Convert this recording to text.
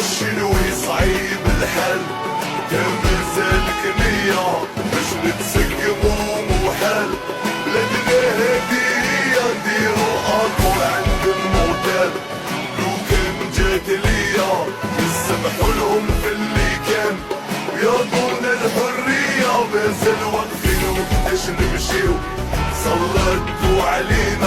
الشنو يصعيب الحل، كمل سالك نية باش نتسق هموم وحل. بلادنا هادية نديرو اكور عند الموتال، لو كان جات ليا نسمحو لهم في اللي كان، ويعطونا الحرية مازال واقفين وقتاش نمشيو. سلطوا علينا